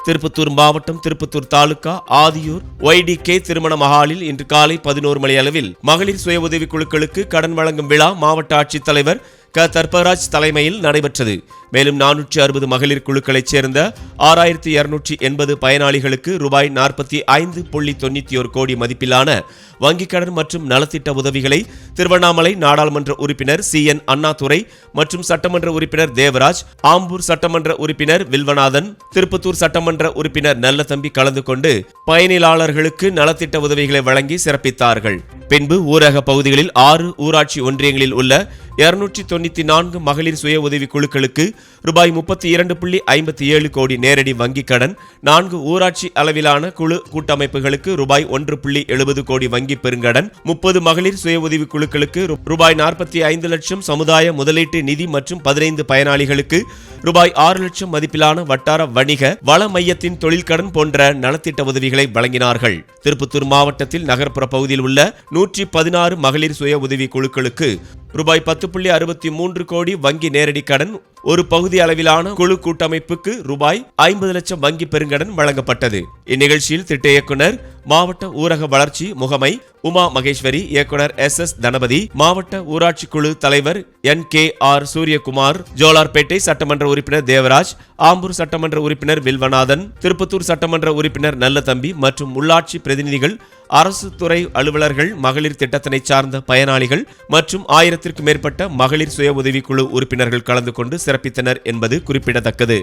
திருப்பத்தூர் மாவட்டம் திருப்பத்தூர் தாலுகா ஆதியூர் YDK திருமண மஹாலில் இன்று காலை 11 மணி அளவில் மகளிர் சுய உதவி குழுக்களுக்கு கடன் வழங்கும் விழா மாவட்ட ஆட்சித்தலைவர் தர்பராஜ் தலைமையில் நடைபெற்றது. மேலும் 460 மகளிர் குழுக்களைச் சேர்ந்த 6280 பயனாளிகளுக்கு ரூபாய் 45.91 கோடி மதிப்பிலான வங்கிக் கடன் மற்றும் நலத்திட்ட உதவிகளை திருவண்ணாமலை நாடாளுமன்ற உறுப்பினர் CN அண்ணாதுரை மற்றும் சட்டமன்ற உறுப்பினர் தேவராஜ், ஆம்பூர் சட்டமன்ற உறுப்பினர் வில்வநாதன், திருப்பத்தூர் சட்டமன்ற உறுப்பினர் நல்லதம்பி கலந்து கொண்டு பயனாளர்களுக்கு நலத்திட்ட உதவிகளை வழங்கி சிறப்பித்தார்கள். பின்பு ஊரக பகுதிகளில் 6 ஊராட்சி ஒன்றியங்களில் உள்ள 294 மகளிர் சுய உதவி குழுக்களுக்கு ரூபாய் 32.57 கோடி நேரடி வங்கிக் கடன், 4 ஊராட்சி அளவிலான குழு கூட்டமைப்புகளுக்கு ரூபாய் 1.70 கோடி வங்கி பெருங்கடன், 30 மகளிர் சுய உதவி குழுக்களுக்கு ரூபாய் 45 லட்சம் சமுதாய முதலீட்டு நிதி மற்றும் 15 பயனாளிகளுக்கு ரூபாய் 6 லட்சம் மதிப்பிலான வட்டார வணிக வள மையத்தின் தொழில்கடன் போன்ற நலத்திட்ட உதவிகளை வழங்கினார்கள். திருப்பத்தூர் மாவட்டத்தில் நகர்ப்புற பகுதியில் உள்ள 116 மகளிர் சுய உதவி குழுக்களுக்கு ரூபாய் 10.63 கோடி வங்கி நேரடி கடன், ஒரு பகுதி அளவிலான குழு கூட்டமைப்புக்கு ரூபாய் 50 லட்சம் வங்கி பெருங்கடன் வழங்கப்பட்டது. இந்நிகழ்ச்சியில் திட்ட இயக்குனர், மாவட்ட ஊரக வளர்ச்சி முகமை உமா மகேஸ்வரி, இயக்குனர் SS தனபதி, மாவட்ட ஊராட்சி குழு தலைவர் NKR சூரியகுமார், ஜோலார்பேட்டை சட்டமன்ற உறுப்பினர் தேவராஜ், ஆம்பூர் சட்டமன்ற உறுப்பினர் வில்வநாதன், திருப்பத்தூர் சட்டமன்ற உறுப்பினர் நல்லதம்பி மற்றும் உள்ளாட்சி பிரதிநிதிகள், அரசு துறை அலுவலர்கள், மகளிர் திட்டத்தினை சார்ந்த பயனாளிகள் மற்றும் 1000க்கும் மேற்பட்ட மகளிர் சுய உதவிக்குழு உறுப்பினர்கள் கலந்து கொண்டு சிறப்பித்தனர் என்பது குறிப்பிடத்தக்கது.